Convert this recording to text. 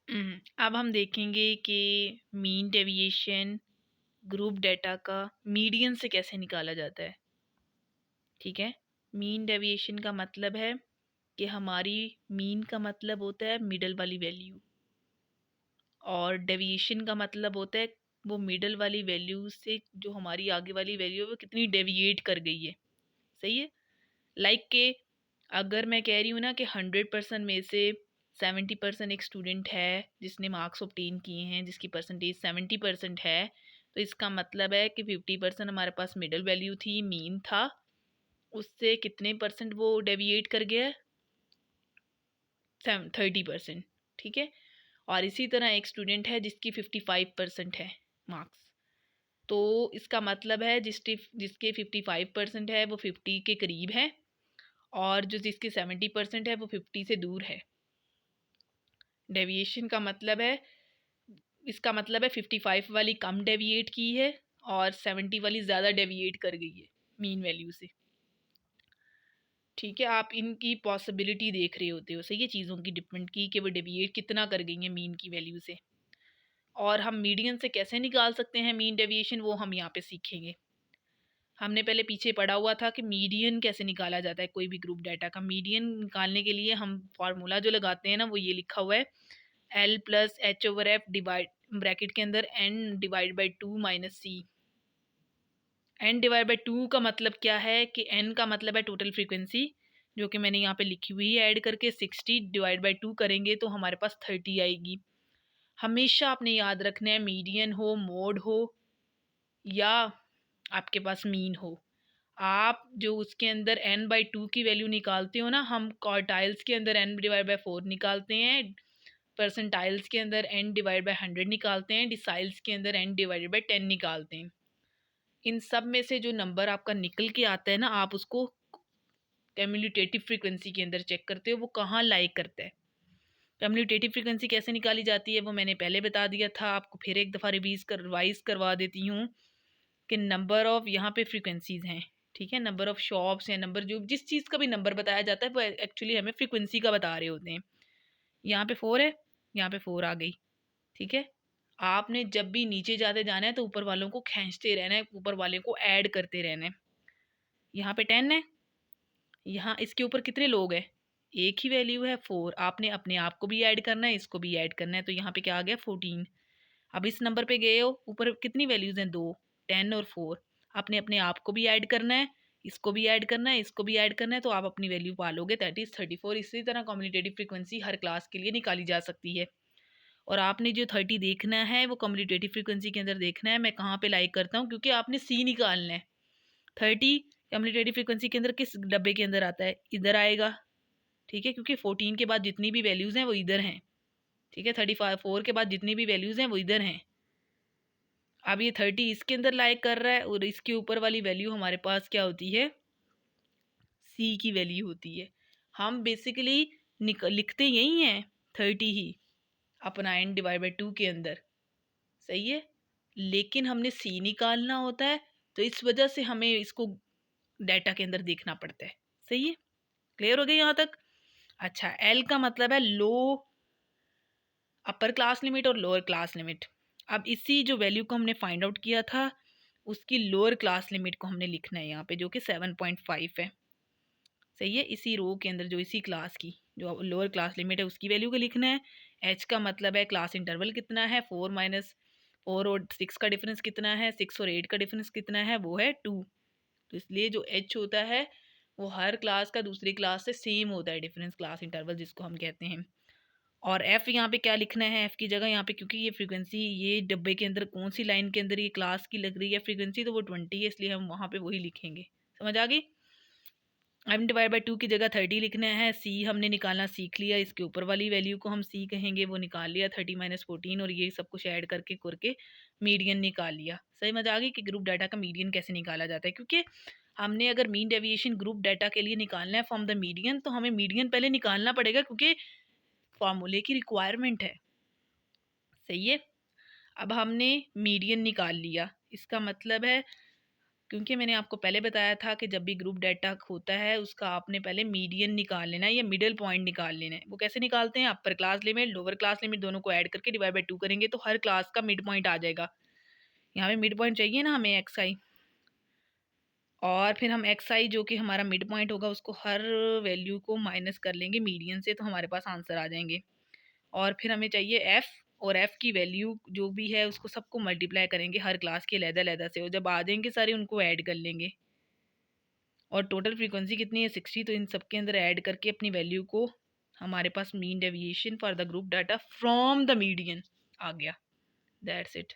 अब हम देखेंगे कि मीन डेविएशन ग्रुप डेटा का मीडियन से कैसे निकाला जाता है। ठीक है, मीन डेविएशन का मतलब है कि हमारी मीन का मतलब होता है मिडल वाली वैल्यू, और डेविएशन का मतलब होता है वो मिडल वाली वैल्यू से जो हमारी आगे वाली वैल्यू है वो कितनी डेविएट कर गई है। सही है। लाइक के अगर मैं कह रही हूँ ना कि 100% में से 70% एक स्टूडेंट है जिसने मार्क्स ऑब्टेन किए हैं, जिसकी परसेंटेज 70% है, तो इसका मतलब है कि 50% हमारे पास मिडल वैल्यू थी, मीन था, उससे कितने परसेंट वो डेविएट कर गया है? 30%। ठीक है। और इसी तरह एक स्टूडेंट है जिसकी 55% है मार्क्स, तो इसका मतलब है जिसके 55% है वो 50 के करीब है, और जो जिसके 70% है वो 50 से दूर है। डेविएशन का मतलब है, इसका मतलब है 55 वाली कम डेविएट की है और 70 वाली ज़्यादा डेविएट कर गई है मीन वैल्यू से। ठीक है, आप इनकी पॉसिबिलिटी देख रहे होते हो। सही है, चीज़ों की डिपेंड की कि वो डेविएट कितना कर गई है मीन की वैल्यू से। और हम मीडियन से कैसे निकाल सकते हैं मीन डेविएशन, वो हम यहाँ पे सीखेंगे। हमने पहले पीछे पढ़ा हुआ था कि मीडियन कैसे निकाला जाता है कोई भी ग्रुप डाटा का। मीडियन निकालने के लिए हम फार्मूला जो लगाते हैं ना, वो ये लिखा हुआ है L plus H over F divide bracket के अंदर n डिवाइड बाई 2 माइनस सी। n डिवाइड बाई 2 का मतलब क्या है कि n का मतलब है टोटल फ्रीक्वेंसी, जो कि मैंने यहाँ पे लिखी हुई है। ऐड करके 60 डिवाइड बाई 2 करेंगे तो हमारे पास 30 आएगी। हमेशा आपने याद रखना है, मीडियन हो, मोड हो या आपके पास मीन हो, आप जो उसके अंदर n/2 की वैल्यू निकालते हो ना, हम क्वार्टाइल्स के अंदर n डिवाइड बाई 4 निकालते हैं, परसेंटाइल्स के अंदर n डिवाइड बाई 100 निकालते हैं, डिसाइल्स के अंदर n डिवाइडेड बाई 10 निकालते हैं। इन सब में से जो नंबर आपका निकल के आता है ना, आप उसको कम्यूटेटिव फ्रीक्वेंसी के अंदर चेक करते हो वो कहाँ लाई करता है। कम्यूटेटिव फ्रीक्वेंसी कैसे निकाली जाती है वो मैंने पहले बता दिया था, आपको फिर एक दफ़ा रिवाइज करवा देती हूँ कि नंबर ऑफ यहाँ पे फ्रीक्वेंसीज हैं। ठीक है, नंबर ऑफ शॉप्स या नंबर जो जिस चीज़ का भी नंबर बताया जाता है वो एक्चुअली हमें फ्रीक्वेंसी का बता रहे होते हैं। यहाँ पे 4 है, यहाँ पे 4 आ गई। ठीक है, आपने जब भी नीचे जाते जाना है तो ऊपर वालों को खींचते रहना है, ऊपर वाले को ऐड करते रहना है। यहाँ पे 10 है, यहाँ इसके ऊपर कितने लोग हैं? एक ही वैल्यू है 4। आपने अपने आप को भी ऐड करना है, इसको भी ऐड करना है, तो यहाँ पे क्या आ गया 14। अब इस नंबर पे गए हो, ऊपर कितनी वैल्यूज़ हैं? 2, 10 और 4। आपने अपने आप को भी ऐड करना है, इसको भी ऐड करना है, इसको भी ऐड करना है, तो आप अपनी वैल्यू पालोगे, दैट इज़ 34। इसी तरह कम्यूटेटिव फ्रीक्वेंसी हर क्लास के लिए निकाली जा सकती है। और आपने जो 30 देखना है वो कम्यूटेटिव फ्रीक्वेंसी के अंदर देखना है। मैं कहाँ पे लाइक करता हूँ, क्योंकि आपने सी निकालना है। 30 कम्यूटेटिव फ्रीक्वेंसी के अंदर किस डब्बे के अंदर आता है? इधर आएगा। ठीक है, क्योंकि 14 के बाद जितनी भी वैल्यूज़ हैं वो इधर हैं। ठीक है, 4 के बाद जितनी भी वैल्यूज़ हैं वो इधर हैं। अब ये 30 इसके अंदर लाइक कर रहा है, और इसके ऊपर वाली वैल्यू हमारे पास क्या होती है? सी की वैल्यू होती है। हम बेसिकली लिखते यही हैं 30 ही अपना n डिवाइड बाई 2 के अंदर। सही है, लेकिन हमने सी निकालना होता है, तो इस वजह से हमें इसको डाटा के अंदर देखना पड़ता है। सही है, क्लियर हो गया यहाँ तक? अच्छा, एल का मतलब है लो अपर क्लास लिमिट और लोअर क्लास लिमिट। अब इसी जो वैल्यू को हमने फाइंड आउट किया था, उसकी लोअर क्लास लिमिट को हमने लिखना है यहाँ पे, जो कि 7.5 है। सही है, इसी रो के अंदर जो इसी क्लास की जो लोअर क्लास लिमिट है उसकी वैल्यू को लिखना है। एच का मतलब है क्लास इंटरवल कितना है, 4 और 6 का डिफरेंस कितना है, 6 और 8 का डिफरेंस कितना है, वो है 2। तो इसलिए जो एच होता है वो हर क्लास का दूसरी क्लास से सेम होता है, डिफरेंस क्लास इंटरवल जिसको हम कहते हैं। और एफ़ यहाँ पे क्या लिखना है? एफ़ की जगह यहाँ पे, क्योंकि ये फ्रीक्वेंसी ये डब्बे के अंदर कौन सी लाइन के अंदर ये क्लास की लग रही है फ्रीक्वेंसी, तो वो 20 है, इसलिए हम वहाँ पे वही लिखेंगे। समझ आ गई? m डिवाइड बाई 2 की जगह 30 लिखना है। सी हमने निकालना सीख लिया, इसके ऊपर वाली वैल्यू को हम सी कहेंगे, वो निकाल लिया 30 माइनस 14, और ये सब कुछ ऐड करके मीडियन निकाल लिया। समझ आ गई कि ग्रुप डाटा का मीडियन कैसे निकाला जाता है? क्योंकि हमने अगर मीन डेविएशन ग्रुप डाटा के लिए निकालना है फ्रॉम द मीडियन, तो हमें मीडियन पहले निकालना पड़ेगा, क्योंकि फॉर्मूले की रिक्वायरमेंट है। सही है, अब हमने मीडियन निकाल लिया, इसका मतलब है क्योंकि मैंने आपको पहले बताया था कि जब भी ग्रुप डाटा होता है उसका आपने पहले मीडियन निकाल लेना है या मिडल पॉइंट निकाल लेना है। वो कैसे निकालते हैं? Upper class limit, lower class limit दोनों को ऐड करके डिवाइड बाय 2 करेंगे तो हर क्लास का मिड पॉइंट आ जाएगा। यहाँ पे मिड पॉइंट चाहिए ना हमें xi, और फिर हम xi जो कि हमारा मिड पॉइंट होगा उसको हर वैल्यू को माइनस कर लेंगे मीडियन से, तो हमारे पास आंसर आ जाएँगे। और फिर हमें चाहिए f, और f की वैल्यू जो भी है उसको सबको मल्टीप्लाई करेंगे हर क्लास के अलग-अलग से, और जब आ जाएँगे सारे उनको ऐड कर लेंगे। और टोटल फ्रीक्वेंसी कितनी है? 60, तो इन सब के अंदर ऐड करके अपनी वैल्यू को हमारे पास mean deviation for the group data from the median आ गया। That's it.